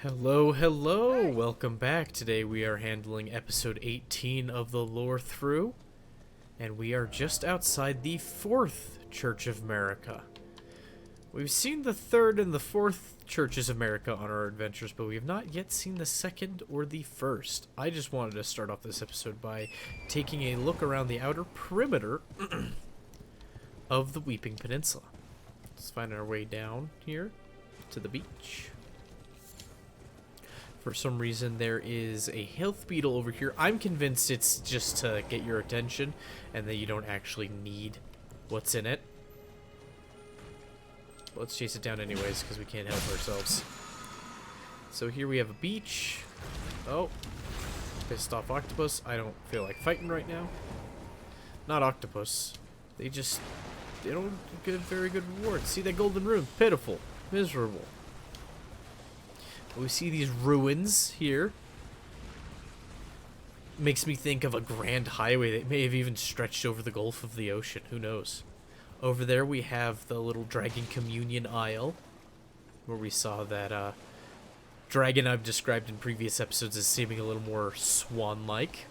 Hello, hello! Welcome back. Today we are handling episode 18 of the Lorethrough, and we are just outside the 4th Church of America. We've seen the 3rd and the 4th Churches of America on our adventures, but we have not yet seen the 2nd or the 1st. I just wanted to start off this episode by taking a look around the outer perimeter of the Weeping Peninsula. Let's find our way down here to the beach. For some reason, there is a health beetle over here. I'm convinced it's just to get your attention and that you don't actually need what's in it. But let's chase it down anyways because we can't help ourselves. So here we have a beach. Oh, pissed off octopus. I don't feel like fighting right now. Not octopus. They don't give very good rewards. See that golden rune? Pitiful. Miserable. We see these ruins here. Makes me think of a grand highway that may have even stretched over the Gulf of the Ocean. Who knows? Over there we have the little Dragon Communion Isle, where we saw that dragon I've described in previous episodes as seeming a little more swan-like.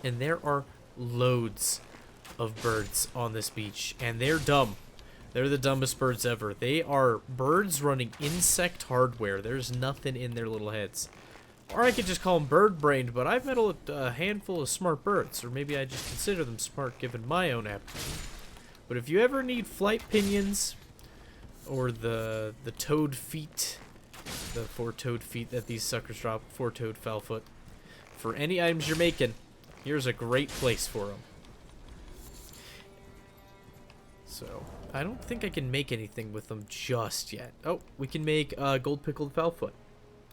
And there are loads of birds on this beach, and they're dumb. They're the dumbest birds ever. They are birds running insect hardware. There's nothing in their little heads. Or I could just call them bird-brained, but I've met a handful of smart birds. Or maybe I just consider them smart given my own aptitude. But if you ever need flight pinions, or the toad feet, the 4-toed feet that these suckers drop, 4-toed foul foot, for any items you're making, here's a great place for them. So, I don't think I can make anything with them just yet. Oh, we can make gold pickled foulfoot,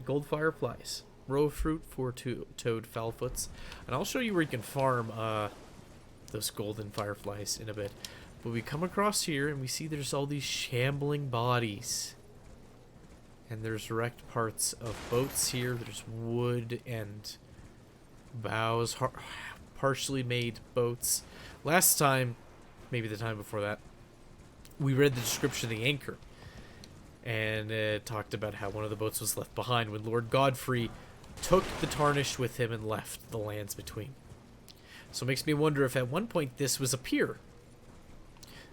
gold fireflies, row fruit, 4-toed foulfoots, and I'll show you where you can farm those golden fireflies in a bit. But we come across here and we see there's all these shambling bodies, and there's wrecked parts of boats here. There's wood and boughs, partially made boats. Last time, maybe the time before that, we read the description of the anchor, and it talked about how one of the boats was left behind when Lord Godfrey took the Tarnished with him and left the lands between. So it makes me wonder if at one point this was a pier.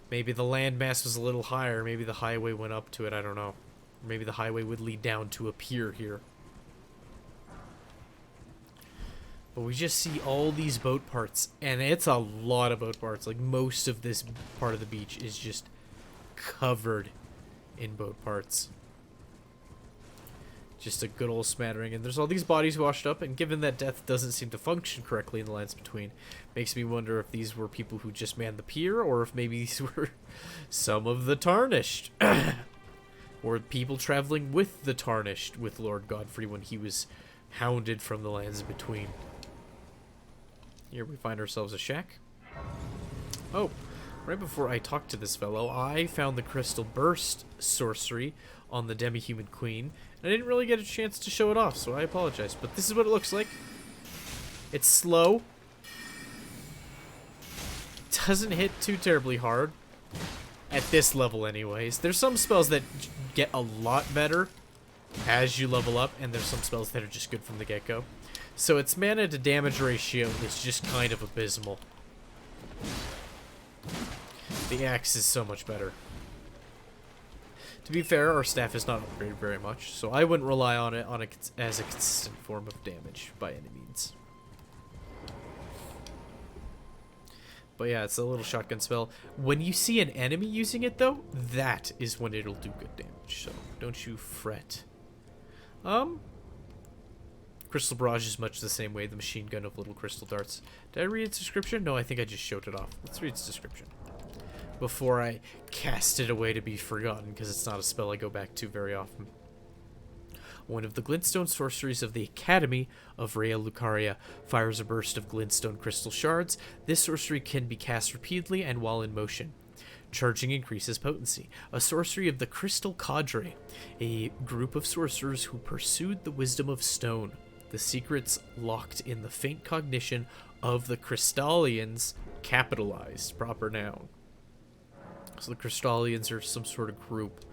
Maybe the landmass was a little higher, maybe the highway went up to it, I don't know. Maybe the highway would lead down to a pier here. But we just see all these boat parts, and it's a lot of boat parts. Like, most of this part of the beach is just covered in boat parts. Just a good old smattering, and there's all these bodies washed up, and given that death doesn't seem to function correctly in the lands between, makes me wonder if these were people who just manned the pier, or if maybe these were some of the Tarnished. Or people traveling with the Tarnished with Lord Godfrey when he was hounded from the lands between. Here we find ourselves a shack. Oh, right before I talked to this fellow, I found the Crystal Burst sorcery on the Demi-Human Queen, and I didn't really get a chance to show it off, so I apologize. But this is what it looks like. It's slow. Doesn't hit too terribly hard. At this level anyways. There's some spells that get a lot better as you level up, and there's some spells that are just good from the get-go. So its mana to damage ratio is just kind of abysmal. The axe is so much better. To be fair, our staff is not upgraded very much, so I wouldn't rely on it as a consistent form of damage by any means. But yeah, it's a little shotgun spell. When you see an enemy using it, though, that is when it'll do good damage, so don't you fret. Crystal Barrage is much the same way, the machine gun of little crystal darts. Did I read its description? No, I think I just showed it off. Let's read its description before I cast it away to be forgotten, because it's not a spell I go back to very often. One of the glintstone sorceries of the Academy of Rea Lucaria fires a burst of glintstone crystal shards. This sorcery can be cast repeatedly and while in motion. Charging increases potency. A sorcery of the Crystal Cadre, a group of sorcerers who pursued the wisdom of stone. The secrets locked in the faint cognition of the Crystallians, capitalized, proper noun. So the Crystallians are some sort of group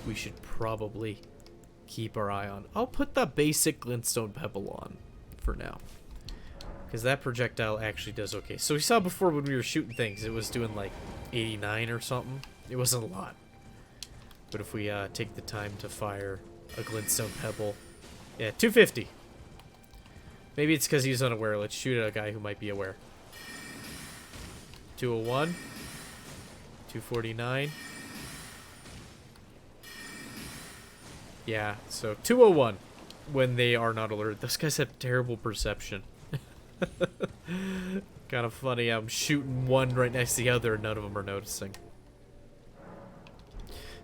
we should probably keep our eye on. I'll put the basic glintstone pebble on for now, because that projectile actually does okay. So we saw before when we were shooting things, it was doing like 89 or something. It wasn't a lot. But if we take the time to fire a glintstone pebble, yeah, 250. Maybe it's because he's unaware. Let's shoot at a guy who might be aware. 201. 249. Yeah, so 201 when they are not alert. Those guys have terrible perception. Kind of funny. I'm shooting one right next to the other and none of them are noticing.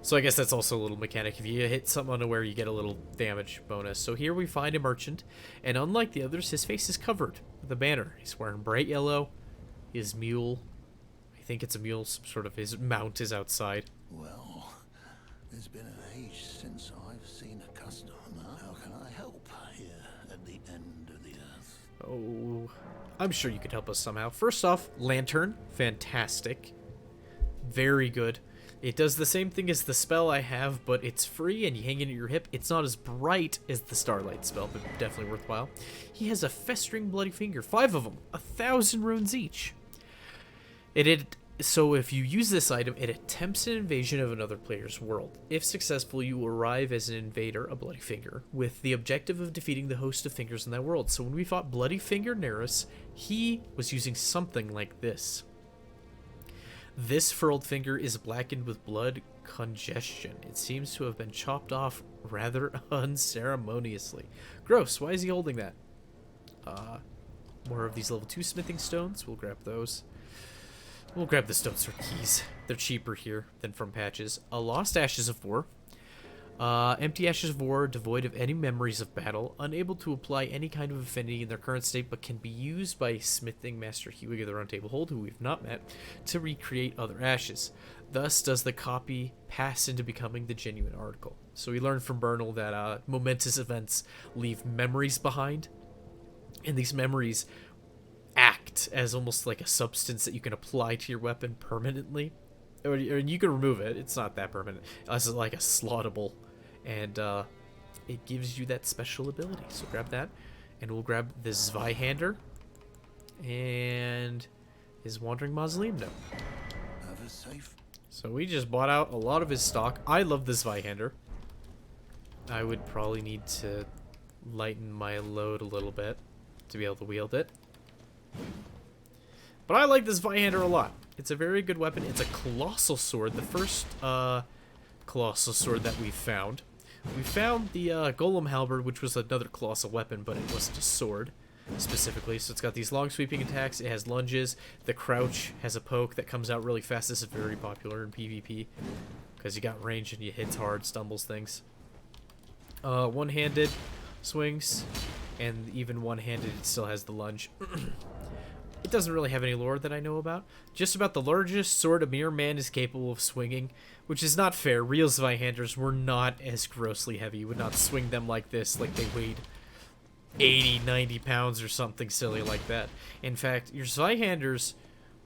So I guess that's also a little mechanic. If you hit something unaware, you get a little damage bonus. So here we find a merchant, and unlike the others, his face is covered with a banner. He's wearing bright yellow. His mule, I think it's a mule, some sort of, his mount is outside. Well, it's been an age since I've seen a customer. How can I help here at the end of the earth? Oh, I'm sure you could help us somehow. First off, lantern, fantastic. Very good. It does the same thing as the spell I have, but it's free and you hang it at your hip. It's not as bright as the Starlight spell, but definitely worthwhile. He has a festering bloody finger, 5 of them, 1,000 runes each. So if you use this item, it attempts an invasion of another player's world. If successful, you arrive as an invader, a bloody finger, with the objective of defeating the host of fingers in that world. So when we fought Bloody Finger Neris, he was using something like this. This furled finger is blackened with blood congestion. It seems to have been chopped off rather unceremoniously. Gross, why is he holding that? More of these level 2 smithing stones. We'll grab those. We'll grab the stone sword keys. They're cheaper here than from patches. A lost ashes of war. Empty ashes of war, devoid of any memories of battle, unable to apply any kind of affinity in their current state, but can be used by smithing master Huig of the Round Table Hold, who we've not met, to recreate other ashes. Thus does the copy pass into becoming the genuine article. So we learned from Bernal that momentous events leave memories behind, and these memories act as almost like a substance that you can apply to your weapon permanently. Or you can remove it. It's not that permanent. It's like a slottable. And it gives you that special ability. So grab that. And we'll grab the Zweihander. And his Wandering Mausoleum note. Have a safe. So we just bought out a lot of his stock. I love the Zweihander. I would probably need to lighten my load a little bit to be able to wield it. But I like this Zweihander a lot. It's a very good weapon. It's a colossal sword. The first colossal sword that we found. We found the Golem Halberd, which was another colossal weapon, but it wasn't a sword specifically. So it's got these long sweeping attacks. It has lunges. The crouch has a poke that comes out really fast. This is very popular in PvP because you got range and you hit hard, stumbles things. One-handed swings, and even one-handed it still has the lunge. It doesn't really have any lore that I know about. Just about the largest sword a mere man is capable of swinging, which is not fair. Real Zweihanders were not as grossly heavy. You would not swing them like this, like they weighed 80, 90 pounds or something silly like that. In fact, your Zweihanders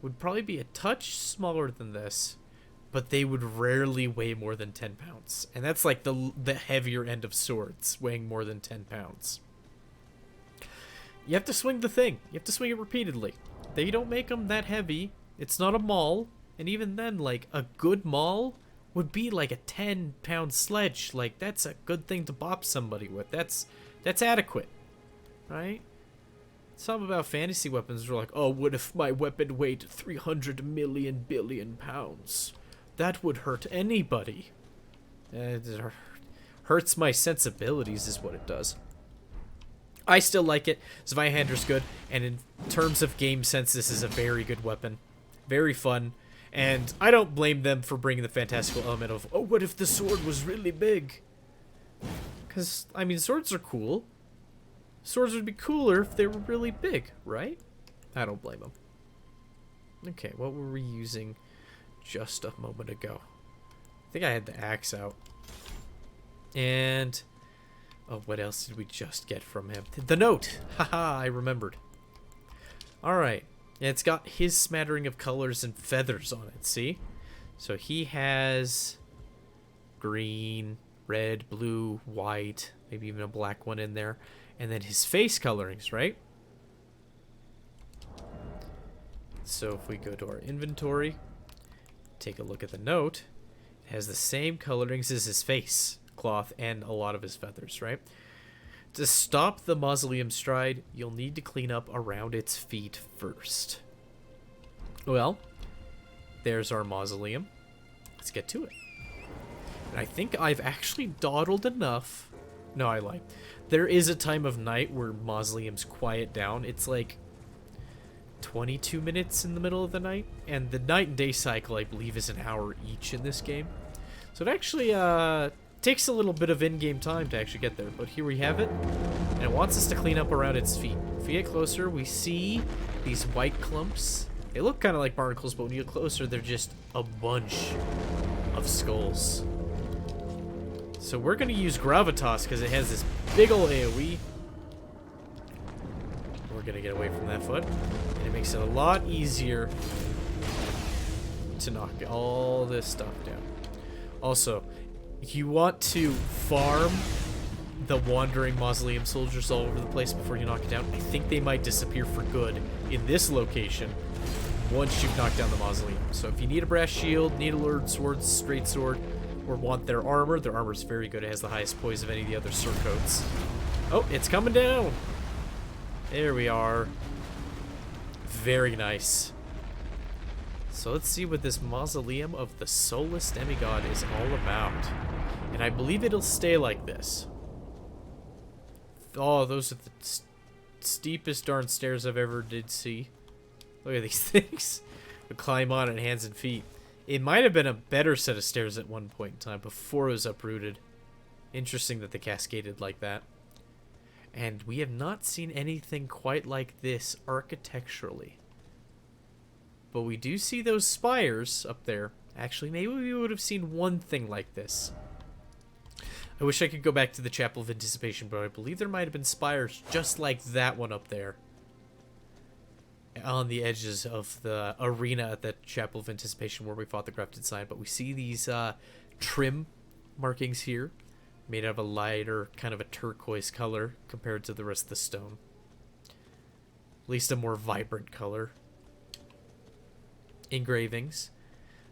would probably be a touch smaller than this, but they would rarely weigh more than 10 pounds. And that's like the heavier end of swords, weighing more than 10 pounds. You have to swing the thing. You have to swing it repeatedly. They don't make them that heavy. It's not a maul. And even then, like, a good maul would be like a 10-pound sledge. Like, that's a good thing to bop somebody with. That's adequate. Right? Some about fantasy weapons are like, oh, what if my weapon weighed 300 million billion pounds? That would hurt anybody. It hurts my sensibilities is what it does. I still like it. Zweihander's good, and in terms of game sense, this is a very good weapon. Very fun, and I don't blame them for bringing the fantastical element of, oh, what if the sword was really big? Because, I mean, swords are cool. Swords would be cooler if they were really big, right? I don't blame them. Okay, what were we using just a moment ago? I think I had the axe out. And... oh, what else did we just get from him? The note! Haha, I remembered. Alright. Yeah, it's got his smattering of colors and feathers on it, see? So he has green, Red, blue, white, maybe even a black one in there. And then his face colorings, right? So if we go to our inventory, take a look at the note, it has the same colorings as his face, cloth, and a lot of his feathers, right? To stop the mausoleum stride, you'll need to clean up around its feet first. Well, there's our mausoleum. Let's get to it. And I think I've actually dawdled enough. No, I lied. There is a time of night where mausoleums quiet down. It's like 22 minutes in the middle of the night. And the night and day cycle, I believe, is an hour each in this game. So it actually takes a little bit of in-game time to actually get there. But here we have it. And it wants us to clean up around its feet. If we get closer, we see these white clumps. They look kind of like barnacles, but when you get closer, they're just a bunch of skulls. So we're going to use Gravitas because it has this big ol' AoE. We're going to get away from that foot. And it makes it a lot easier to knock all this stuff down. Also, if you want to farm the wandering mausoleum soldiers all over the place before you knock it down, I think they might disappear for good in this location once you've knocked down the mausoleum. So if you need a brass shield, need a lured sword, straight sword, or want their armor's very good. It has the highest poise of any of the other surcoats. Oh, it's coming down. There we are. Very nice. So let's see what this mausoleum of the soulless demigod is all about. And I believe it'll stay like this. Oh, those are the steepest darn stairs I've ever did see. Look at these things. We climb on it hands and feet. It might have been a better set of stairs at one point in time before it was uprooted. Interesting that they cascaded like that. And we have not seen anything quite like this architecturally. But we do see those spires up there. Actually, maybe we would have seen one thing like this. I wish I could go back to the Chapel of Anticipation, but I believe there might have been spires just like that one up there. On the edges of the arena at the Chapel of Anticipation where we fought the Grafted Sign. But we see these trim markings here, made out of a lighter, kind of a turquoise color compared to the rest of the stone. At least a more vibrant color. Engravings.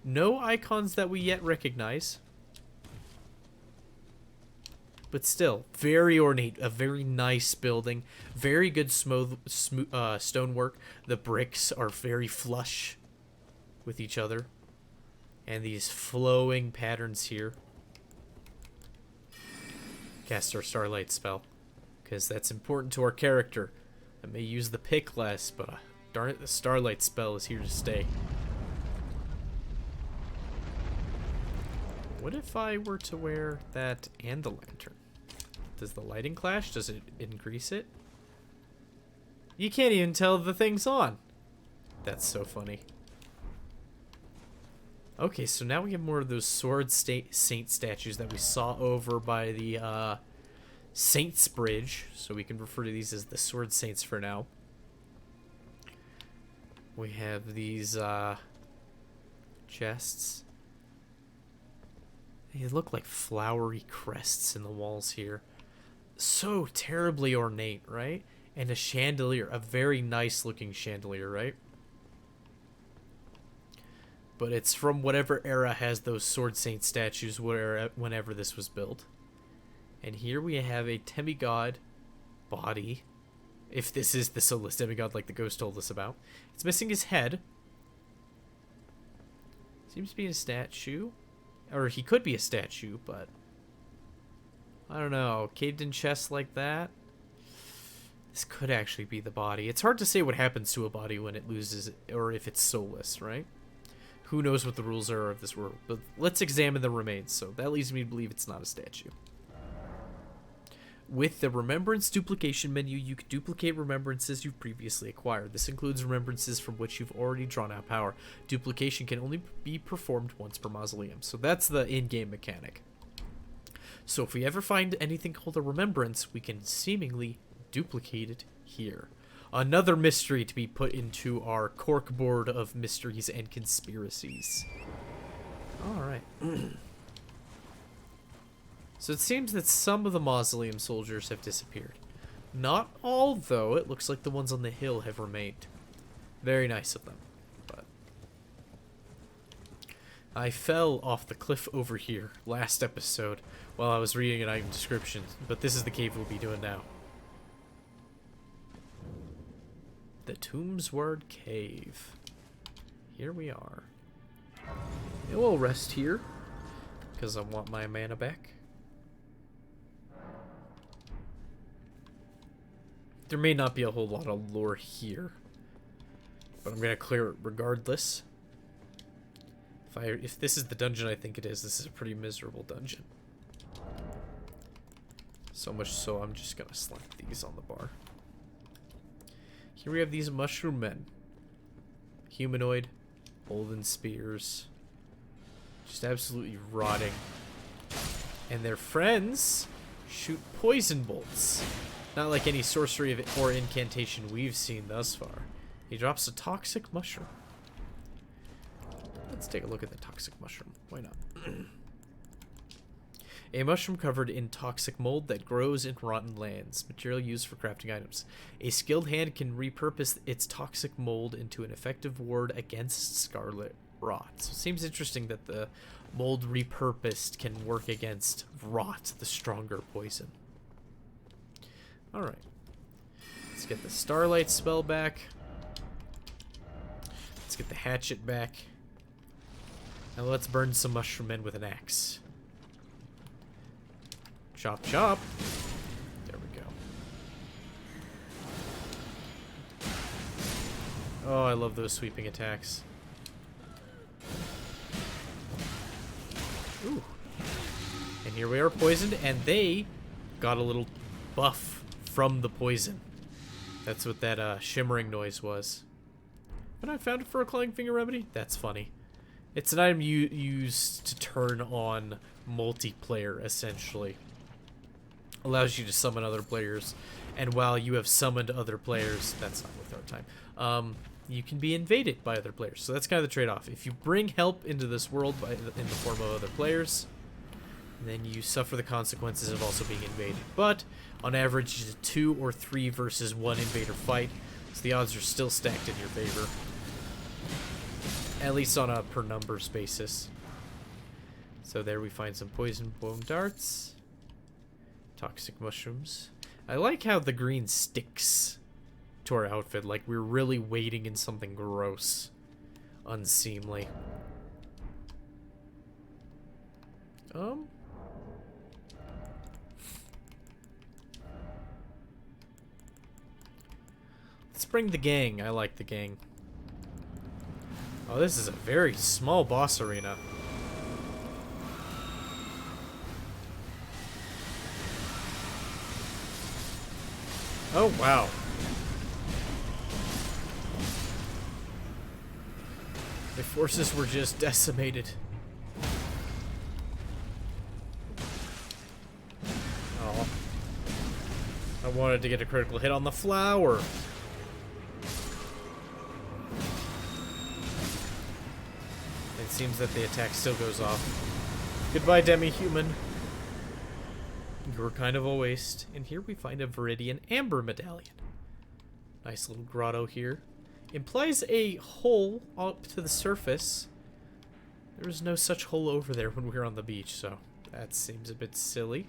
No icons that we yet recognize. But still, very ornate, a very nice building, very good stonework. The bricks are very flush with each other. And these flowing patterns here. Cast our Starlight spell, because that's important to our character. I may use the pick less, but darn it, the Starlight spell is here to stay. What if I were to wear that and the lantern? Does the lighting clash? Does it increase it? You can't even tell the thing's on. That's so funny. Okay, so now we have more of those sword saint statues that we saw over by the Saints Bridge. So we can refer to these as the sword saints for now. We have these chests. They look like flowery crests in the walls here. So terribly ornate, right? And a chandelier, a very nice looking chandelier, right? But it's from whatever era has those sword saint statues whenever this was built. And here we have a demigod body. If this is the soulless demigod like the ghost told us about. It's missing his head. Seems to be a statue. Or he could be a statue, but I don't know. Caved in chest like that. This could actually be the body. It's hard to say what happens to a body when it loses, or if it's soulless, right? Who knows what the rules are of this world. But let's examine the remains. So that leads me to believe it's not a statue. With the Remembrance Duplication menu, you can duplicate remembrances you've previously acquired. This includes remembrances from which you've already drawn out power. Duplication can only be performed once per mausoleum. So that's the in-game mechanic. So if we ever find anything called a remembrance, we can seemingly duplicate it here. Another mystery to be put into our corkboard of mysteries and conspiracies. Alright. So it seems that some of the mausoleum soldiers have disappeared. Not all, though. It looks like the ones on the hill have remained. Very nice of them. But I fell off the cliff over here last episode while I was reading an item description, but this is the cave we'll be doing now. The Tombswort Cave. Here we are. And we'll rest here, because I want my mana back. There may not be a whole lot of lore here, but I'm going to clear it regardless. If this is the dungeon I think it is, this is a pretty miserable dungeon. So much so I'm just going to slap these on the bar. Here we have these mushroom men. Humanoid, golden spears. Just absolutely rotting. And their friends shoot poison bolts. Not like any sorcery or incantation we've seen thus far. He drops a toxic mushroom. Let's take a look at the toxic mushroom. Why not? A mushroom covered in toxic mold that grows in rotten lands. Material used for crafting items. A skilled hand can repurpose its toxic mold into an effective ward against scarlet rot. So it seems interesting that the mold repurposed can work against rot, the stronger poison. Alright. Let's get the Starlight spell back. Let's get the hatchet back. And let's burn some mushroom men with an axe. Chop, chop. There we go. Oh, I love those sweeping attacks. Ooh. And here we are poisoned, and they got a little buff from the poison. That's what that shimmering noise was. And I found it for a Clawing Finger remedy? That's funny. It's an item you use to turn on multiplayer, essentially. Allows you to summon other players. And while you have summoned other players, that's not worth our time, you can be invaded by other players. So that's kind of the trade-off. If you bring help into this world in the form of other players, then you suffer the consequences of also being invaded. But on average, it's a 2 or 3 versus 1 invader fight, so the odds are still stacked in your favor. At least on a per numbers basis. So there we find some poison bone darts. Toxic mushrooms. I like how the green sticks to our outfit, like we're really wading in something gross. Unseemly. Let's bring the gang. I like the gang. Oh, this is a very small boss arena. Oh, wow. The forces were just decimated. Oh. I wanted to get a critical hit on the flower. It seems that the attack still goes off. Goodbye, demi-human. You're kind of a waste. And here we find a Viridian Amber Medallion. Nice little grotto here. Implies a hole up to the surface. There was no such hole over there when we were on the beach, so that seems a bit silly.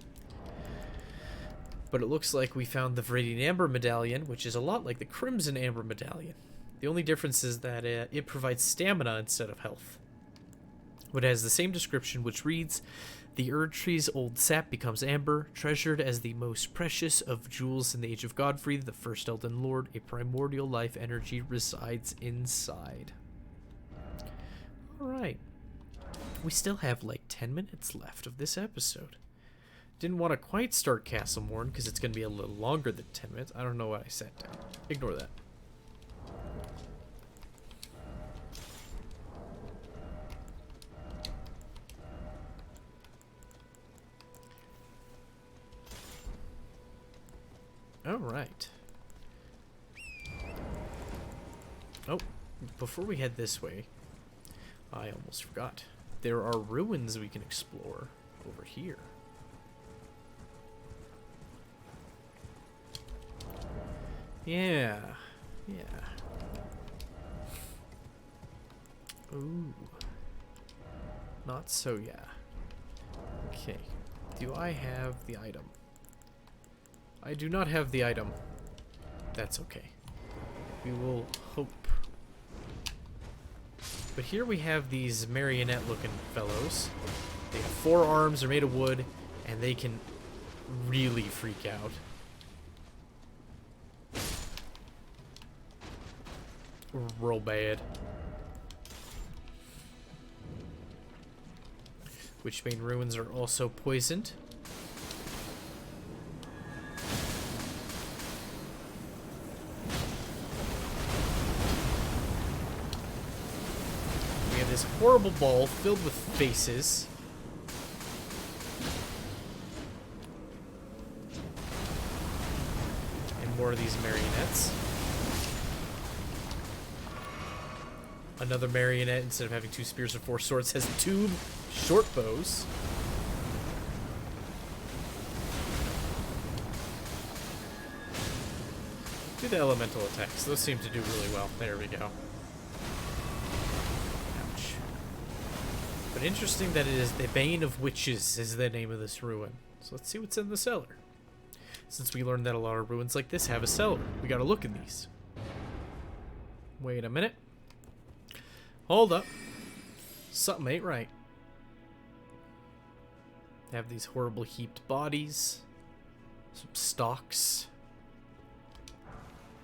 But it looks like we found the Viridian Amber Medallion, which is a lot like the Crimson Amber Medallion. The only difference is that it provides stamina instead of health. But it has the same description, which reads, the Erd Tree's old sap becomes amber, treasured as the most precious of jewels in the Age of Godfrey, the first Elden Lord. A primordial life energy resides inside. Alright. We still have like 10 minutes left of this episode. Didn't want to quite start Castle Morn because it's going to be a little longer than 10 minutes. I don't know what I sat down. Ignore that. Alright. Oh, before we head this way, I almost forgot. There are ruins we can explore over here. Yeah. Yeah. Ooh. Not so, yeah. Okay. Do I have the item? I do not have the item. That's okay. We will hope. But here we have these marionette-looking fellows. They have 4 arms, they're made of wood, and they can really freak out. Real bad. Witchbane ruins are also poisoned. We have this horrible ball filled with faces. And more of these marionettes. Another marionette, instead of having 2 spears and 4 swords, has 2 short bows. Do the elemental attacks. Those seem to do really well. There we go. Ouch. But interesting that it is the Bane of Witches is the name of this ruin. So let's see what's in the cellar. Since we learned that a lot of ruins like this have a cellar, we gotta look in these. Wait a minute. Hold up. Something ain't right. They have these horrible heaped bodies. Some stalks.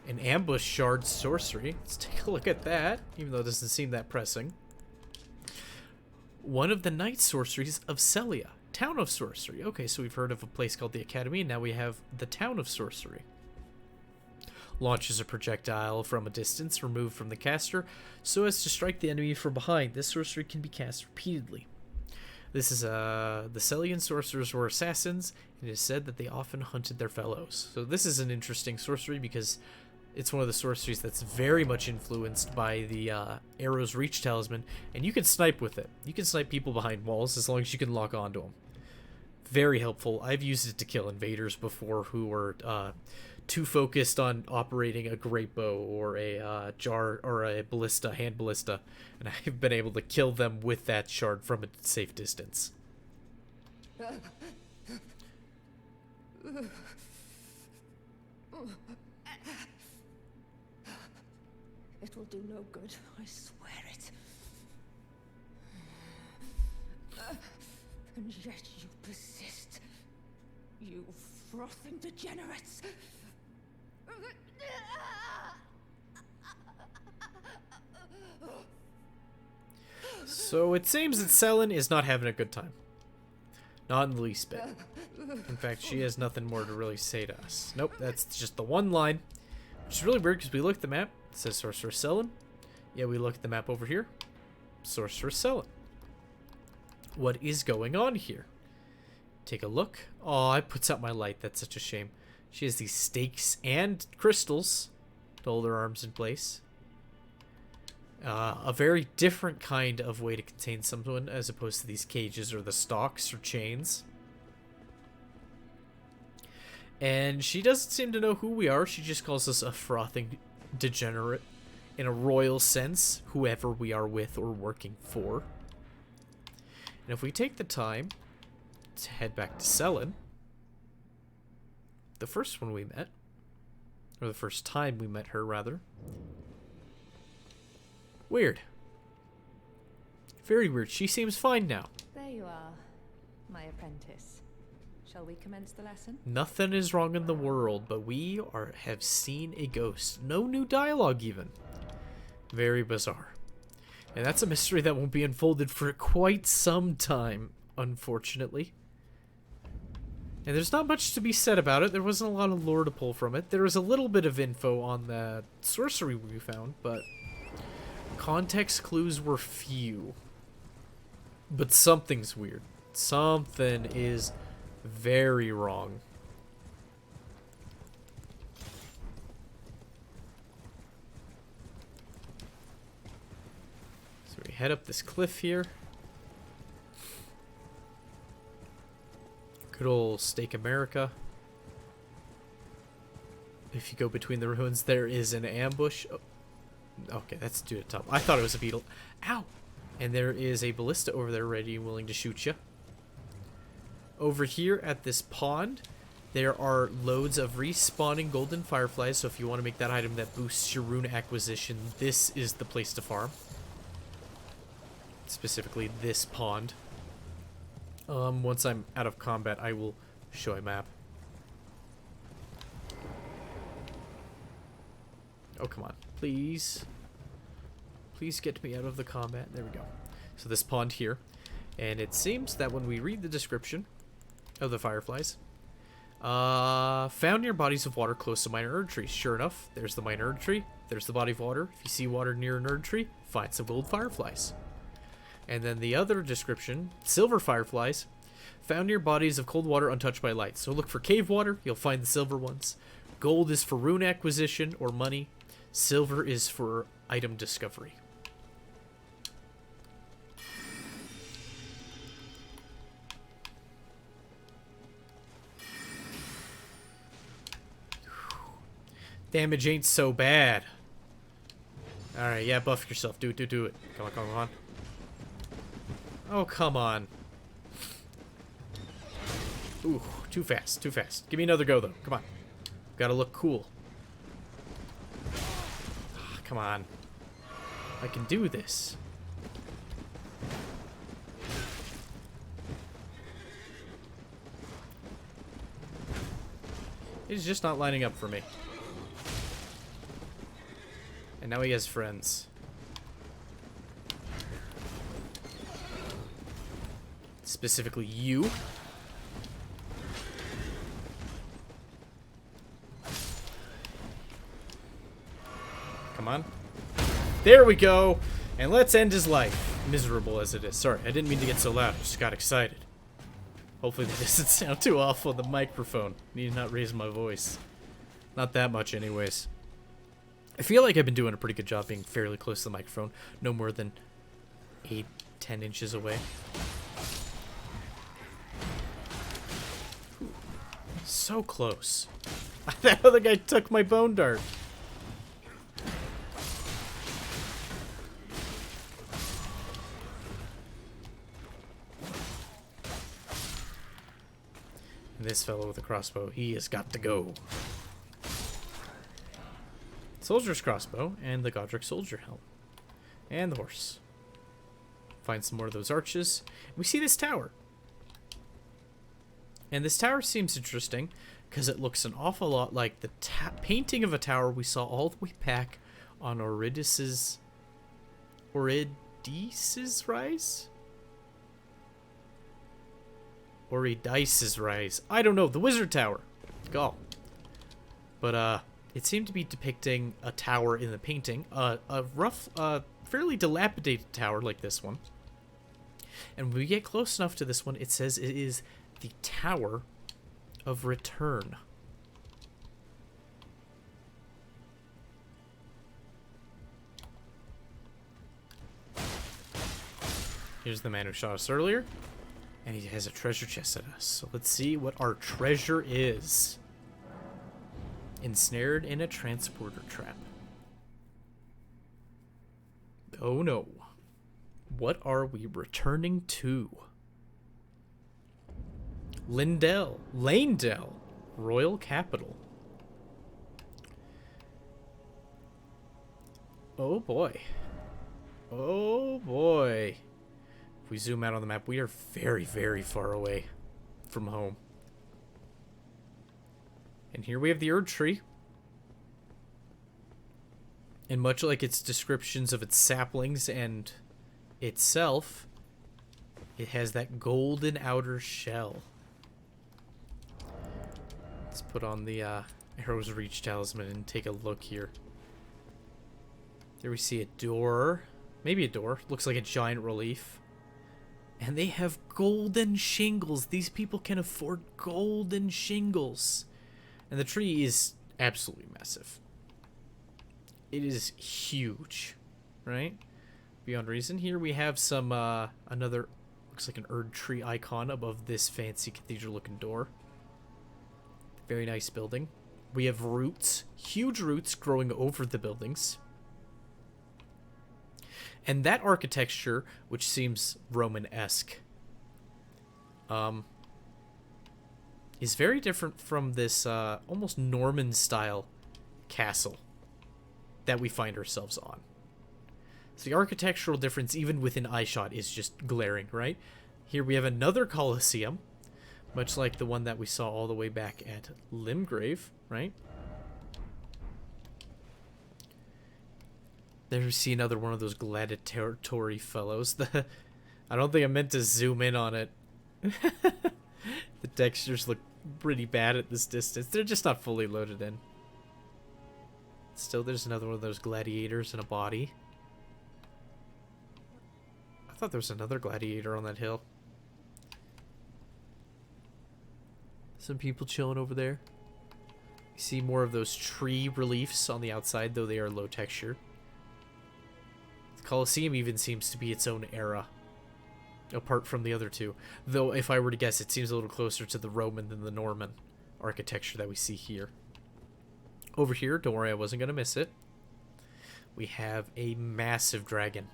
An ambush shard sorcery. Let's take a look at that, even though it doesn't seem that pressing. One of the night sorceries of Celia. Town of Sorcery. Okay, so we've heard of a place called the Academy, and now we have the Town of Sorcery. Launches a projectile from a distance removed from the caster so as to strike the enemy from behind. This sorcery can be cast repeatedly. This is the Celian sorcerers were assassins, and it is said that they often hunted their fellows. So this is an interesting sorcery because it's one of the sorceries that's very much influenced by the Arrow's Reach Talisman, and you can snipe with it. You can snipe people behind walls as long as you can lock onto them. Very helpful. I've used it to kill invaders before who were too focused on operating a great bow or a jar or a ballista, hand ballista, and I've been able to kill them with that shard from a safe distance. It will do no good, I swear it. And yet you persist. You frothing degenerates. So it seems that Selin is not having a good time. Not in the least bit. In fact, she has nothing more to really say to us. Nope, that's just the one line. Which is really weird because we look at the map. It says Sorcerer Selin. Yeah, we look at the map over here. Sorcerer Selin. What is going on here? Take a look. Oh, it puts out my light. That's such a shame. She has these stakes and crystals to hold her arms in place. A very different kind of way to contain someone as opposed to these cages or the stalks or chains. And she doesn't seem to know who we are. She just calls us a frothing degenerate in a royal sense, whoever we are with or working for. And if we take the time to head back to Selin, the first one we met, or the first time we met her, rather. Weird. Very weird. She seems fine now. There you are, my apprentice. Shall we commence the lesson? Nothing is wrong in the world, but we have seen a ghost. No new dialogue even. Very bizarre. And that's a mystery that won't be unfolded for quite some time, unfortunately. And there's not much to be said about it. There wasn't a lot of lore to pull from it. There was a little bit of info on the sorcery we found, but context clues were few. But something's weird. Something is very wrong. So we head up this cliff here. Good old Steak America. if you go between the ruins, there is an ambush. Oh, okay, that's due to top. I thought it was a beetle. Ow! And there is a ballista over there ready and willing to shoot you. Over here at this pond, there are loads of respawning golden fireflies, so if you want to make that item that boosts your rune acquisition, this is the place to farm. Specifically this pond. Once I'm out of combat, I will show a map. Oh, come on. Please. Please get me out of the combat. There we go. So this pond here. And it seems that when we read the description of the fireflies, found near bodies of water close to minor erd trees. Sure enough, there's the minor erd tree. There's the body of water. If you see water near an erd tree, find some gold fireflies. And then the other description, silver fireflies, found near bodies of cold water untouched by light. So look for cave water, you'll find the silver ones. Gold is for rune acquisition or money. Silver is for item discovery. Damage ain't so bad. Alright, yeah, buff yourself. Do it. Come on, come on. Oh, come on. Ooh, too fast. Give me another go, though. Come on. Gotta look cool. Ah, come on. I can do this. He's just not lining up for me. And now he has friends. Specifically you. Come on. There we go. And let's end his life. Miserable as it is. Sorry, I didn't mean to get so loud. I just got excited. Hopefully that doesn't sound too awful on the microphone. Need to not raise my voice. Not that much anyways. I feel like I've been doing a pretty good job being fairly close to the microphone. No more than 8-10 inches away. So close. That other guy took my bone dart. And this fellow with a crossbow, he has got to go. Soldier's crossbow and the Godric soldier helm. And the horse. Find some more of those arches. We see this tower. And this tower seems interesting because it looks an awful lot like the painting of a tower we saw all the way back on Eurydice's Rise? Eurydice's Rise. I don't know. The Wizard Tower. Go. But, it seemed to be depicting a tower in the painting. A rough, fairly dilapidated tower like this one. And when we get close enough to this one, it says it is the Tower of Return. Here's the man who shot us earlier. And he has a treasure chest at us. So let's see what our treasure is. Ensnared in a transporter trap. Oh no. What are we returning to? Leyndell, royal capital. Oh boy. Oh boy. If we zoom out on the map, we are very, very far away from home. And here we have the Erd Tree. And much like its descriptions of its saplings and itself, it has that golden outer shell. Let's put on the Arrow's Reach talisman and take a look here. There we see a door. Maybe a door. Looks like a giant relief. And they have golden shingles. These people can afford golden shingles. And the tree is absolutely massive. It is huge, right? Beyond reason. Here we have some, another, looks like an Erd tree icon above this fancy cathedral-looking door. Very nice building. We have roots, huge roots growing over the buildings. And that architecture, which seems Roman-esque, is very different from this almost Norman-style castle that we find ourselves on. So the architectural difference, even within eyeshot, is just glaring, right? Here we have another Colosseum, much like the one that we saw all the way back at Limgrave, right? There we see another one of those gladiatory fellows. I don't think I meant to zoom in on it. The textures look pretty bad at this distance. They're just not fully loaded in. Still, there's another one of those gladiators in a body. I thought there was another gladiator on that hill. Some people chilling over there. You see more of those tree reliefs on the outside, though they are low texture. The Colosseum even seems to be its own era, apart from the other two. Though, if I were to guess, it seems a little closer to the Roman than the Norman architecture that we see here. Over here, don't worry, I wasn't going to miss it. We have a massive dragon.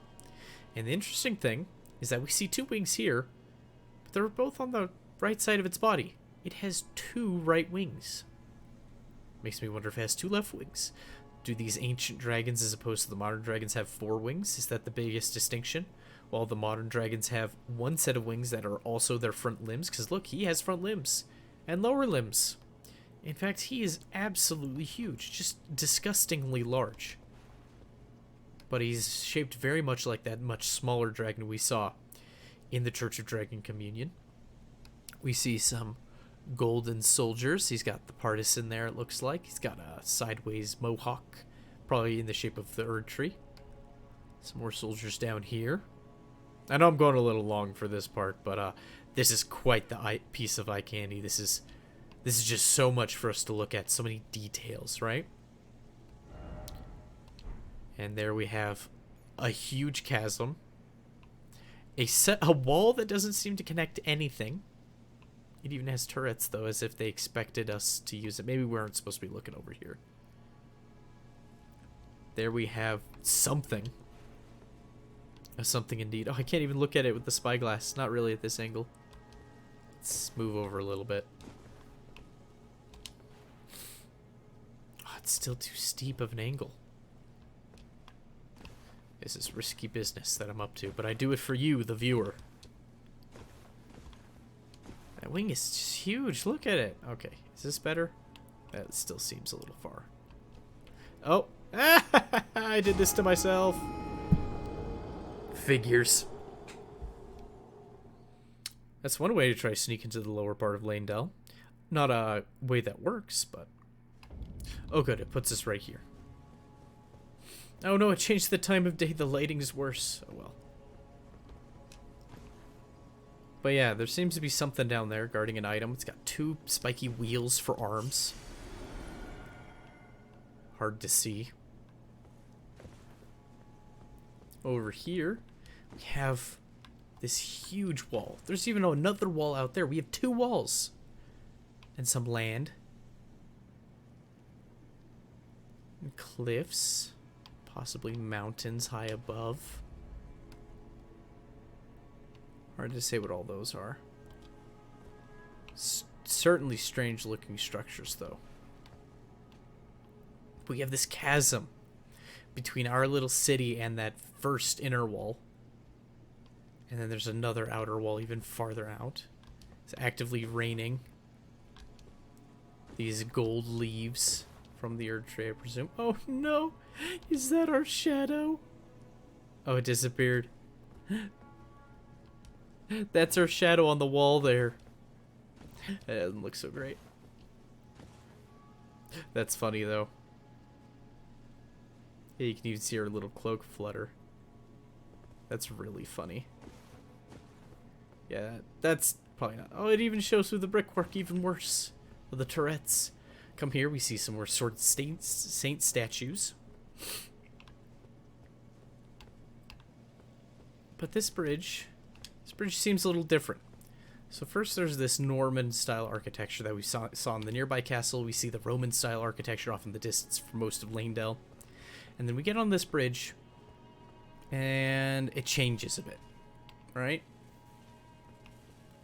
And the interesting thing is that we see two wings here, but they're both on the right side of its body. It has two right wings. Makes me wonder if it has two left wings. Do these ancient dragons, as opposed to the modern dragons, have four wings? Is that the biggest distinction? While the modern dragons have one set of wings that are also their front limbs. Because look, he has front limbs and lower limbs. In fact, he is absolutely huge. Just disgustingly large. But he's shaped very much like that much smaller dragon we saw in the Church of Dragon Communion. We see some golden soldiers. He's got the parse in there, it looks like. He's got a sideways mohawk, probably in the shape of the Erd tree. Some more soldiers down here. I know I'm going a little long for this part, but this is quite the piece of eye candy. This is just so much for us to look at. So many details, right? And there we have a huge chasm. A wall that doesn't seem to connect to anything. It even has turrets, though, as if they expected us to use it. Maybe we aren't supposed to be looking over here. There we have something. Something indeed. Oh, I can't even look at it with the spyglass. Not really at this angle. Let's move over a little bit. Oh, it's still too steep of an angle. This is risky business that I'm up to, but I do it for you, the viewer. That wing is just huge. Look at it. Okay, is this better? That still seems a little far. Oh, I did this to myself. Figures. That's one way to try to sneak into the lower part of Leyndell. Not a way that works, but... Oh good, it puts us right here. Oh no, it changed the time of day. The lighting is worse. Oh well. But yeah, there seems to be something down there guarding an item. It's got two spiky wheels for arms. Hard to see. Over here, we have this huge wall. There's even another wall out there. We have two walls. And some land. And cliffs. Possibly mountains high above. Hard to say what all those are. Certainly strange looking structures, though. We have this chasm between our little city and that first inner wall. And then there's another outer wall even farther out. It's actively raining these gold leaves from the Erd tree, I presume. Oh no! Is that our shadow? Oh, it disappeared. That's our shadow on the wall there. That doesn't look so great. That's funny, though. Yeah, you can even see her little cloak flutter. That's really funny. Yeah, that's probably not... Oh, it even shows through the brickwork, even worse. With the turrets. Come here, we see some more sword saint statues. But this bridge seems a little different. So first there's this Norman-style architecture that we saw in the nearby castle. We see the Roman-style architecture off in the distance for most of Leyndell. And then we get on this bridge, and it changes a bit, right?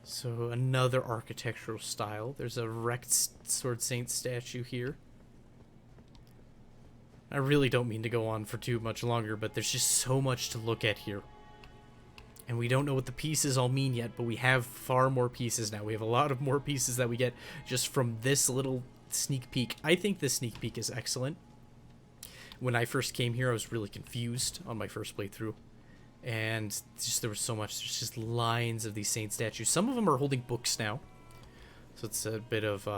So another architectural style. There's a wrecked Sword Saint statue here. I really don't mean to go on for too much longer, but there's just so much to look at here. And we don't know what the pieces all mean yet, but we have far more pieces now. We have a lot of more pieces that we get just from this little sneak peek. I think this sneak peek is excellent. When I first came here, I was really confused on my first playthrough. And just there was so much. There's just lines of these saint statues. Some of them are holding books now. So it's a bit of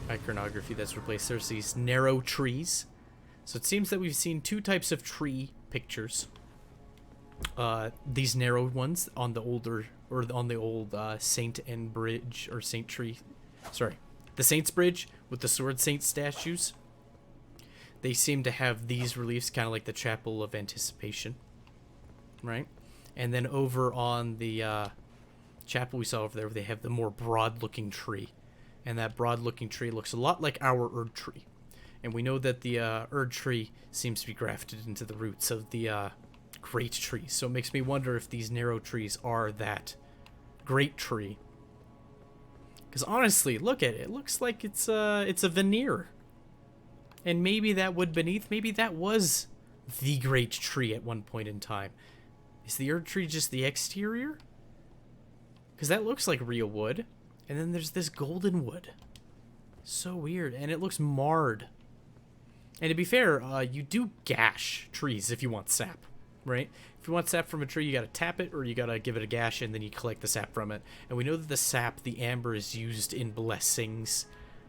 iconography that's replaced. There's these narrow trees. So it seems that we've seen two types of tree pictures. These narrow ones on the older, or on the old Saint and Bridge, or Saint Tree. Sorry. The Saint's Bridge with the Sword Saint statues. They seem to have these reliefs kind of like the Chapel of Anticipation. Right? And then over on the chapel we saw over there, they have the more broad-looking tree. And that broad-looking tree looks a lot like our Erd tree. And we know that the Erd tree seems to be grafted into the roots of the great tree. So it makes me wonder if these narrow trees are that great tree. Because honestly, look at it. It looks like it's a veneer. And maybe that wood beneath, maybe that was the great tree at one point in time. Is the Erd tree just the exterior? Because that looks like real wood. And then there's this golden wood. So weird. And it looks marred. And to be fair, you do gash trees if you want sap, right? If you want sap from a tree, you gotta tap it, or you gotta give it a gash, and then you collect the sap from it. And we know that the sap, the amber, is used in blessings,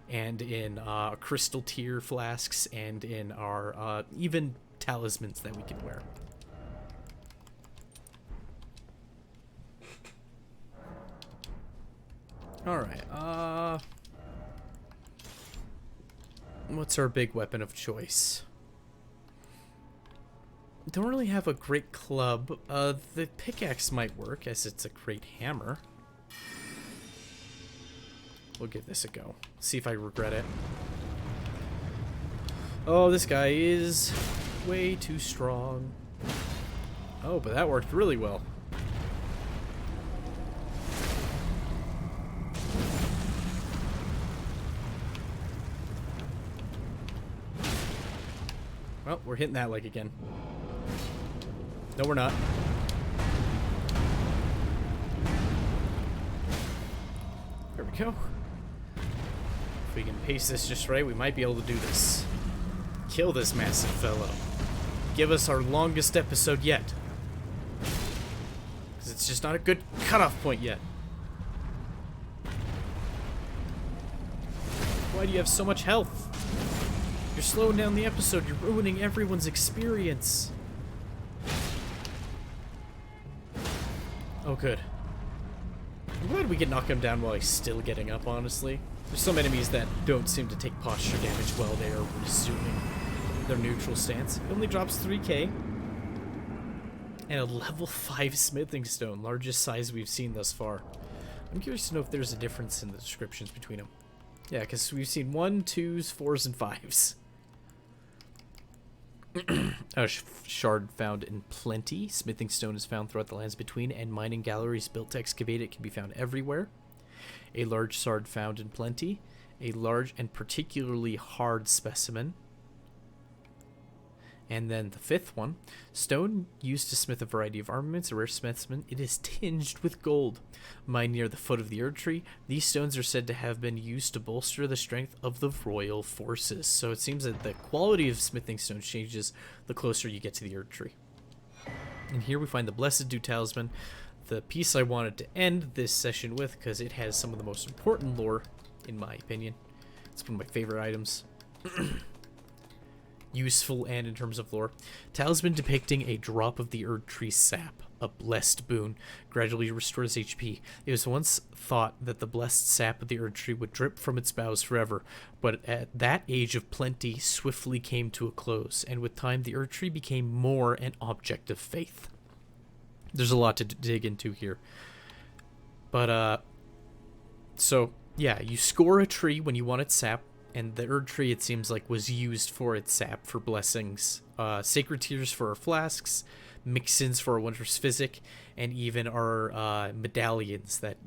and in crystal tear flasks, and in our even talismans that we can wear. Alright, what's our big weapon of choice? Don't really have a great club. The pickaxe might work, as it's a great hammer. We'll give this a go. See if I regret it. Oh, this guy is way too strong. Oh, but that worked really well. Well, we're hitting that leg again. No, we're not. There we go. If we can pace this just right, we might be able to do this. Kill this massive fellow. Give us our longest episode yet. Because it's just not a good cutoff point yet. Why do you have so much health? You're slowing down the episode. You're ruining everyone's experience. Oh, good. I'm glad we can knock him down while he's still getting up, honestly. There's some enemies that don't seem to take posture damage while they are resuming their neutral stance. It only drops 3k. And a level 5 smithing stone, largest size we've seen thus far. I'm curious to know if there's a difference in the descriptions between them. Yeah, because we've seen 1, 2s, 4s, and 5s. A shard found in plenty. Smithing stone is found throughout the lands between, and mining galleries built to excavate it can be found everywhere. A large shard found in plenty. A large and particularly hard specimen. And then the fifth one. Stone used to smith a variety of armaments. A rare specimen. It is tinged with gold. Mined near the foot of the Erd tree. These stones are said to have been used to bolster the strength of the royal forces. So it seems that the quality of smithing stones changes the closer you get to the Erd tree. And here we find the Blessed Dew Talisman. The piece I wanted to end this session with, because it has some of the most important lore, in my opinion. It's one of my favorite items. Useful and in terms of lore. Talisman depicting a drop of the Erd tree sap, a blessed boon, gradually restores HP. It was once thought that the blessed sap of the Erd tree would drip from its boughs forever, but at that age of plenty swiftly came to a close, and with time the Erd tree became more an object of faith. There's a lot to dig into here. But So, yeah, you score a tree when you want its sap, and the Erd tree, it seems like, was used for its sap for blessings. Sacred tears for our flasks, mix-ins for our wondrous physic, and even our medallions that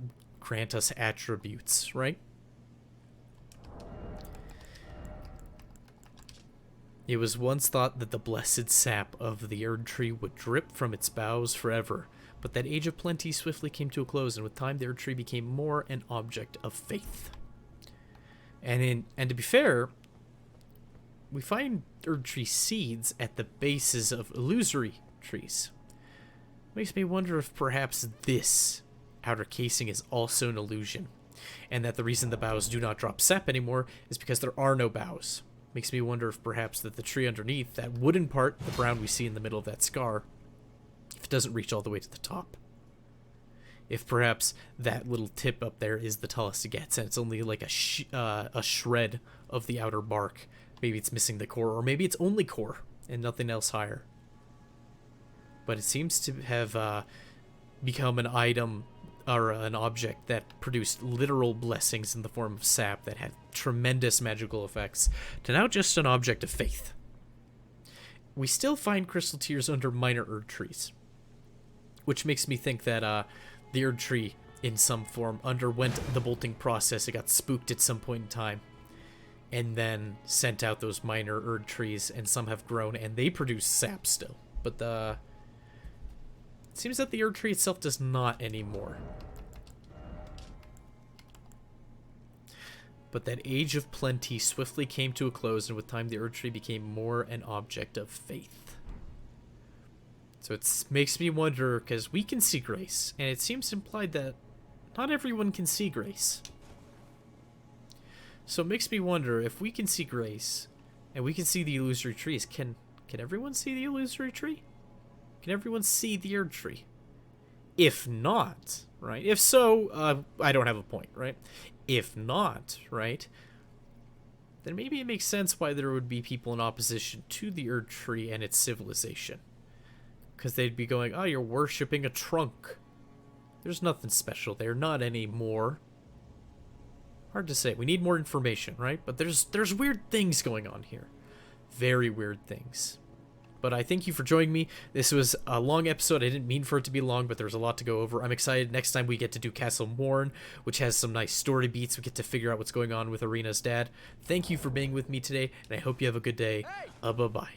grant us attributes, right? It was once thought that the blessed sap of the Erd tree would drip from its boughs forever, but that age of plenty swiftly came to a close, and with time the Erd tree became more an object of faith. And to be fair, we find Erd tree seeds at the bases of illusory trees. Makes me wonder if perhaps this outer casing is also an illusion, and that the reason the boughs do not drop sap anymore is because there are no boughs. Makes me wonder if perhaps that the tree underneath, that wooden part, the brown we see in the middle of that scar, if it doesn't reach all the way to the top. If perhaps that little tip up there is the tallest it gets, and it's only like a shred of the outer bark. Maybe it's missing the core, or maybe it's only core and nothing else higher. But it seems to have become an item or an object that produced literal blessings in the form of sap that had tremendous magical effects, to now just an object of faith. We still find crystal tears under minor Erd trees, which makes me think that the Erd tree in some form underwent the bolting process. It got spooked at some point in time and then sent out those minor Erd trees, and some have grown and they produce sap still, but it seems that the Erd tree itself does not anymore. But that age of plenty swiftly came to a close, and with time the Erd tree became more an object of faith. So it makes me wonder, because we can see grace, and it seems implied that not everyone can see grace. So it makes me wonder, if we can see grace, and we can see the illusory trees, can everyone see the illusory tree? Can everyone see the Erd tree? If not, right? If so, I don't have a point, right? If not, right, then maybe it makes sense why there would be people in opposition to the Erd tree and its civilization. Because they'd be going, oh, you're worshipping a trunk. There's nothing special there, not anymore. Hard to say. We need more information, right? But there's weird things going on here. Very weird things. But I thank you for joining me. This was a long episode. I didn't mean for it to be long, but there's a lot to go over. I'm excited. Next time we get to do Castle Morn, which has some nice story beats. We get to figure out what's going on with Arena's dad. Thank you for being with me today, and I hope you have a good day. Bye-bye.